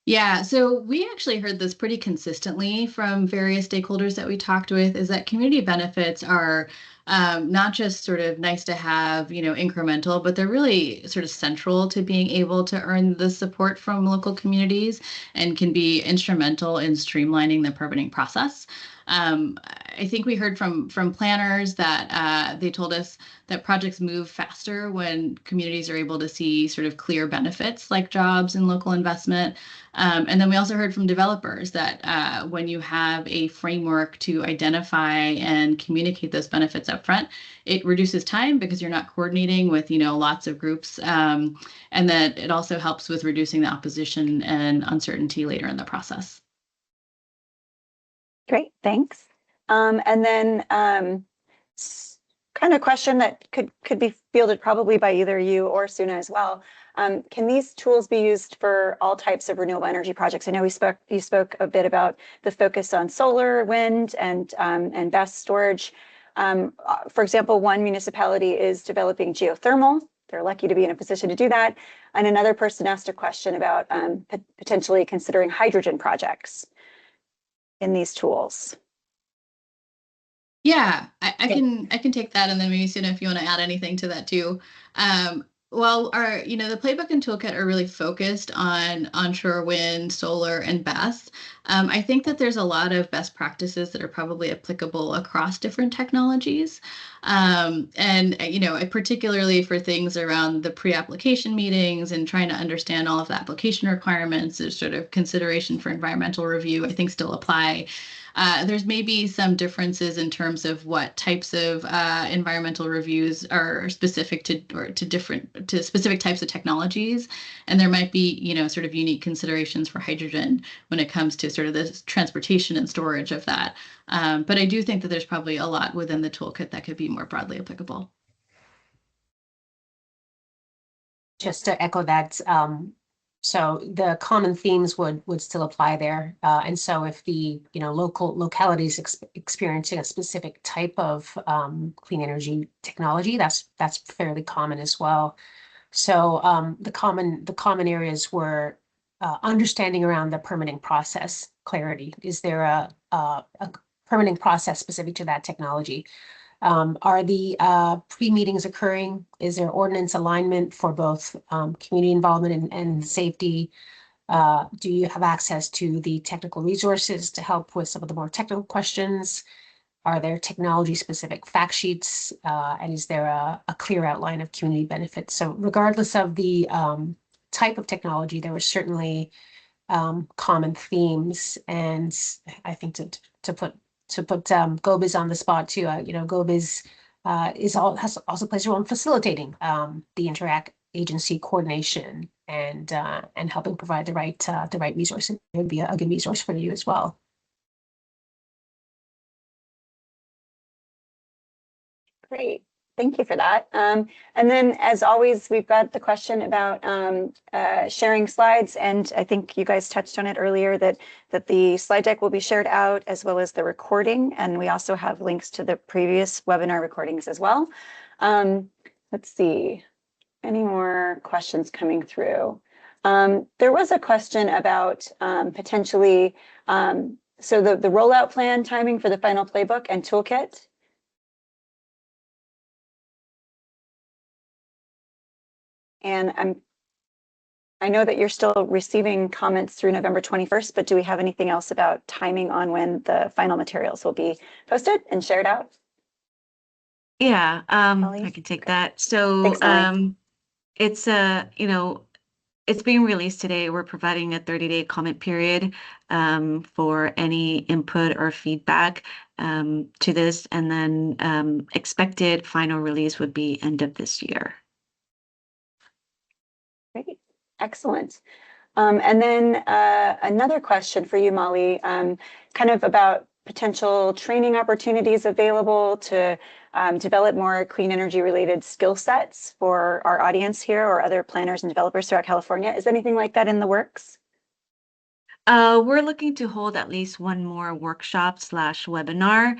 Yeah, so we actually heard this pretty consistently from various stakeholders that we talked with, is that community benefits are not just sort of nice to have, incremental, but they're really sort of central to being able to earn the support from local communities and can be instrumental in streamlining the permitting process. I think we heard from planners that they told us that projects move faster when communities are able to see sort of clear benefits like jobs and local investment. And then we also heard from developers that when you have a framework to identify and communicate those benefits up front, it reduces time because you're not coordinating with, lots of groups. And that it also helps with reducing the opposition and uncertainty later in the process. Great, thanks. And then kind of question that could be fielded probably by either you or Suna as well. Can these tools be used for all types of renewable energy projects? I know you spoke a bit about the focus on solar, wind, and BESS storage. For example, one municipality is developing geothermal. They're lucky to be in a position to do that. And another person asked a question about potentially considering hydrogen projects in these tools. Yeah, I can take that, and then maybe Suna, if you want to add anything to that too. Well, the Playbook and Toolkit are really focused on onshore wind, solar, and BESS. I think that there's a lot of best practices that are probably applicable across different technologies. And particularly for things around the pre-application meetings and trying to understand all of the application requirements, there's sort of consideration for environmental review, I think still apply. There's maybe some differences in terms of what types of environmental reviews are specific to specific types of technologies, and there might be sort of unique considerations for hydrogen when it comes to sort of the transportation and storage of that. But I do think that there's probably a lot within the toolkit that could be more broadly applicable. Just to echo that, so the common themes would still apply there. And so if the localities experiencing a specific type of clean energy technology, that's fairly common as well. So the common areas were understanding around the permitting process clarity. Is there a permitting process specific to that technology? Are the pre-meetings occurring? Is there ordinance alignment for both community involvement and safety? Do you have access to the technical resources to help with some of the more technical questions? Are there technology-specific fact sheets? And is there a clear outline of community benefits? So regardless of the type of technology, there were certainly common themes. And I think to put GO-Biz on the spot too. GO-Biz has also plays a role in facilitating the interagency coordination and helping provide the right resources. It would be a good resource for you as well. Great. Thank you for that. And then, as always, we've got the question about sharing slides, and I think you guys touched on it earlier that the slide deck will be shared out as well as the recording, and we also have links to the previous webinar recordings as well. Let's see, any more questions coming through? There was a question about potentially, so the rollout plan timing for the final playbook and toolkit. And I know that you're still receiving comments through November 21st, but do we have anything else about timing on when the final materials will be posted and shared out? Yeah, Molly? I can take that. So Thanks, Molly. it's being released today. We're providing a 30-day comment period for any input or feedback to this, and then expected final release would be end of this year. Excellent. And then another question for you, Molly, kind of about potential training opportunities available to develop more clean energy related skill sets for our audience here or other planners and developers throughout California. Is anything like that in the works? We're looking to hold at least one more workshop slash webinar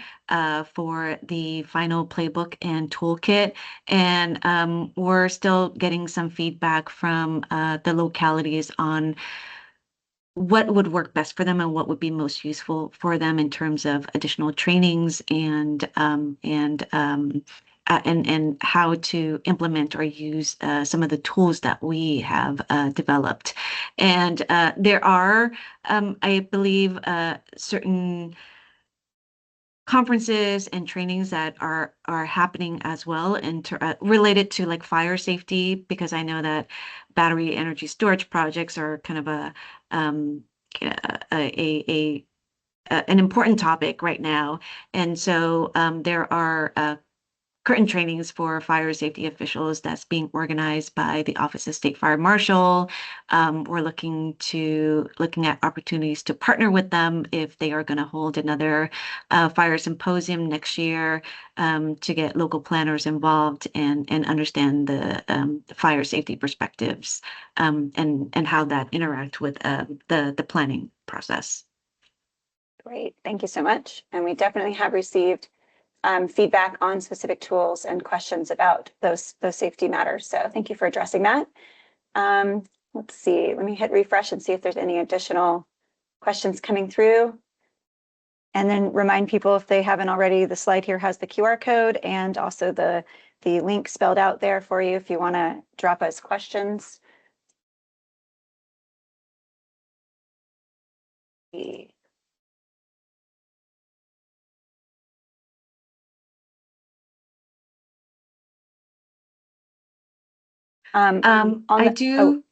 for the final playbook and toolkit. And we're still getting some feedback from the localities on what would work best for them and what would be most useful for them in terms of additional trainings and how to implement or use some of the tools that we have developed. And there are, I believe, certain conferences and trainings that are happening as well related to like fire safety, because I know that battery energy storage projects are kind of an important topic right now. And so there are curtain trainings for fire safety officials that's being organized by the Office of State Fire Marshal. We're looking at opportunities to partner with them if they are going to hold another fire symposium next year, to get local planners involved and understand the fire safety perspectives, and how that interact with the planning process. Great, thank you so much. And we definitely have received feedback on specific tools and questions about those safety matters. So thank you for addressing that. Let's see, let me hit refresh and see if there's any additional questions coming through. And then remind people, if they haven't already, the slide here has the QR code and also the link spelled out there for you if you want to drop us questions.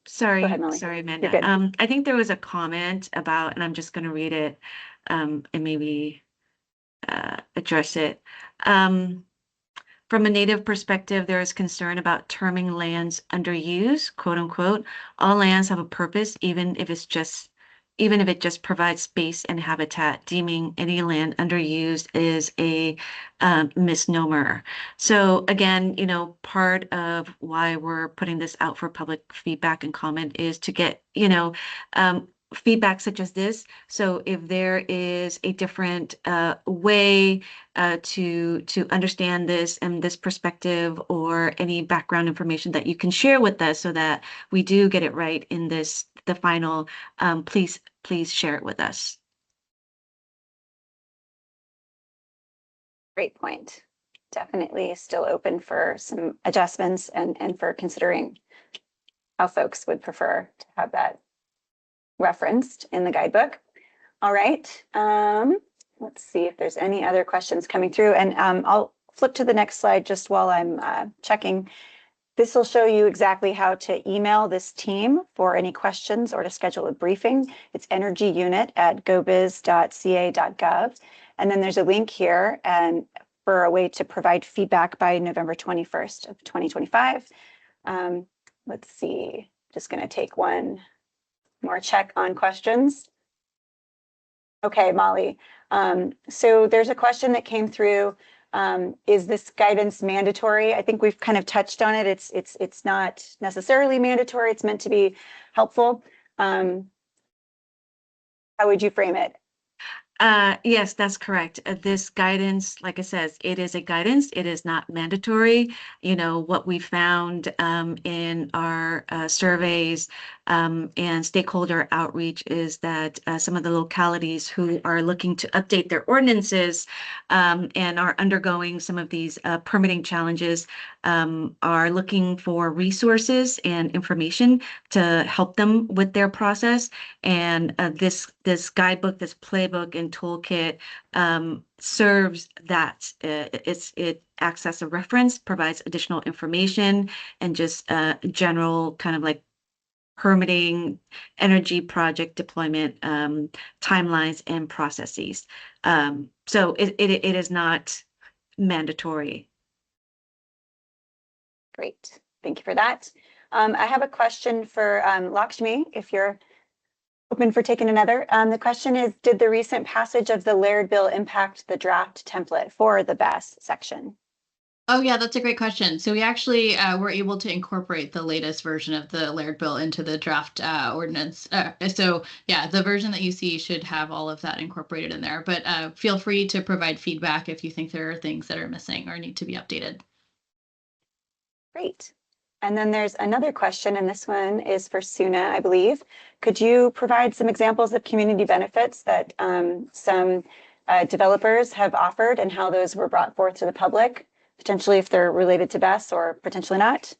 Sorry, ahead, Molly. sorry, You're Amanda. good. I think there was a comment about, and I'm just going to read it, and maybe address it. From a Native perspective, there is concern about terming lands under use, quote unquote. All lands have a purpose, even if it just provides space and habitat. Deeming any land underused is a misnomer. So again, part of why we're putting this out for public feedback and comment is to get, feedback such as this. So if there is a different way to understand this and this perspective, or any background information that you can share with us so that we do get it right in the final, please share it with us. Great point. Definitely still open for some adjustments and for considering how folks would prefer to have that referenced in the guidebook. All right. Let's see if there's any other questions coming through, and I'll flip to the next slide just while I'm checking. This will show you exactly how to email this team for any questions or to schedule a briefing. It's energyunit@gobiz.ca.gov. And then there's a link here and for a way to provide feedback by November 21st of 2025. Let's see, just going to take one more check on questions. Okay, Molly. So there's a question that came through. Is this guidance mandatory? I think we've kind of touched on it. It's not necessarily mandatory. It's meant to be helpful. How would you frame it? Yes, that's correct. This guidance, like I says, it is a guidance. It is not mandatory. What we found in our surveys and stakeholder outreach is that some of the localities who are looking to update their ordinances and are undergoing some of these permitting challenges are looking for resources and information to help them with their process. And this guidebook, this playbook and toolkit serves that. It acts as a reference, provides additional information, and just general kind of like permitting, energy project deployment timelines and processes. So it is not mandatory. Great. Thank you for that. I have a question for Lakshmi, if you're open for taking another. The question is, did the recent passage of the Laird Bill impact the draft template for the BESS section? Oh, yeah, that's a great question. So we actually were able to incorporate the latest version of the Laird Bill into the draft ordinance. So yeah, the version that you see should have all of that incorporated in there. But feel free to provide feedback if you think there are things that are missing or need to be updated. Great. And then there's another question, and this one is for Suna, I believe. Could you provide some examples of community benefits that some developers have offered and how those were brought forth to the public, potentially if they're related to BESS or potentially not?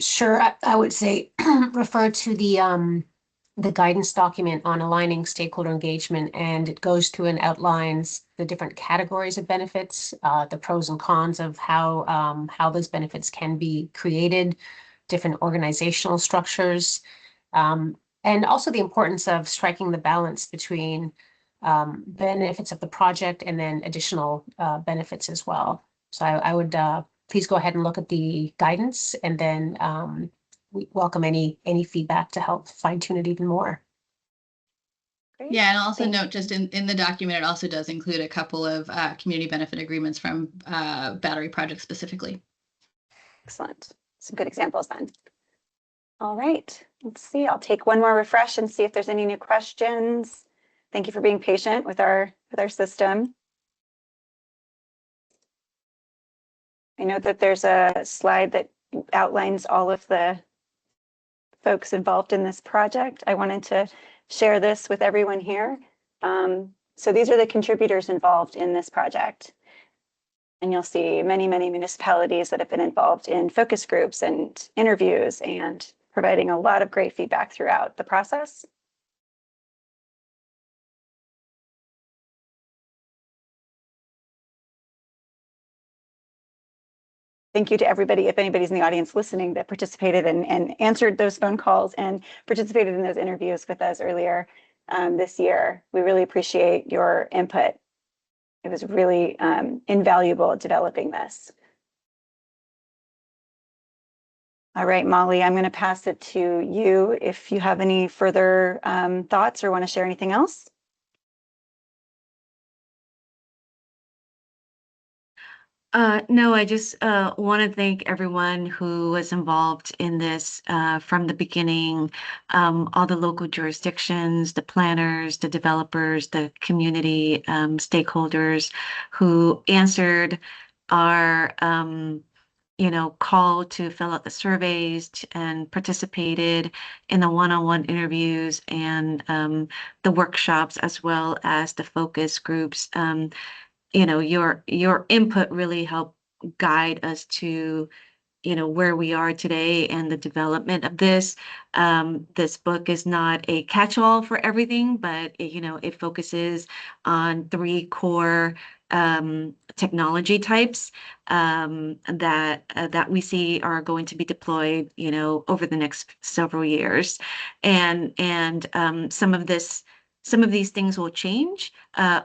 Sure, I would say refer to the guidance document on aligning stakeholder engagement, and it goes through and outlines the different categories of benefits, the pros and cons of how those benefits can be created, different organizational structures, and also the importance of striking the balance between benefits of the project and then additional benefits as well. So I would please go ahead and look at the guidance, and then we welcome any feedback to help fine tune it even more. Great. Yeah, and also Thanks. note just in the document, it also does include a couple of community benefit agreements from battery projects specifically. Excellent. Some good examples then. All right, let's see. I'll take one more refresh and see if there's any new questions. Thank you for being patient with our system. I know that there's a slide that outlines all of the folks involved in this project. I wanted to share this with everyone here. So these are the contributors involved in this project. And you'll see many, many municipalities that have been involved in focus groups and interviews and providing a lot of great feedback throughout the process. Thank you to everybody, if anybody's in the audience listening, that participated and answered those phone calls and participated in those interviews with us earlier this year. We really appreciate your input. It was really invaluable developing this. All right, Molly, I'm going to pass it to you if you have any further thoughts or want to share anything else. No, I just want to thank everyone who was involved in this from the beginning, all the local jurisdictions, the planners, the developers, the community stakeholders who answered our call to fill out the surveys and participated in the one-on-one interviews and the workshops, as well as the focus groups. Your input really helped guide us to where we are today and the development of this. This book is not a catch-all for everything, but it focuses on 3 core technology types that we see are going to be deployed over the next several years, and some of these things will change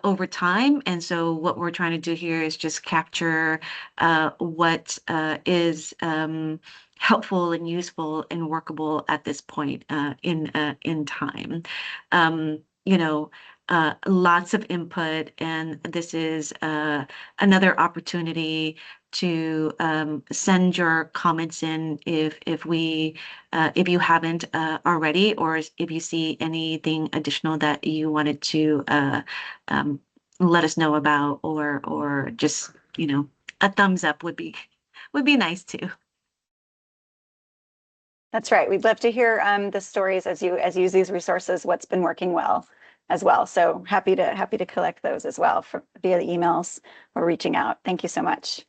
over time. And so what we're trying to do here is just capture what is helpful and useful and workable at this point in time. Lots of input, and this is another opportunity to send your comments in if you haven't already, or if you see anything additional that you wanted to let us know about, or just a thumbs up would be nice too. That's right. We'd love to hear the stories as you use these resources, what's been working well as well. So happy to collect those as well via the emails or reaching out. Thank you so much.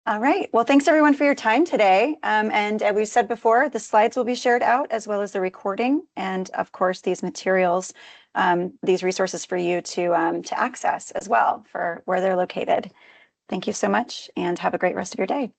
All right. Well, thanks everyone for your time today. And as we said before, the slides will be shared out as well as the recording, and of course these materials, these resources for you to access as well for where they're located. Thank you so much, and have a great rest of your day.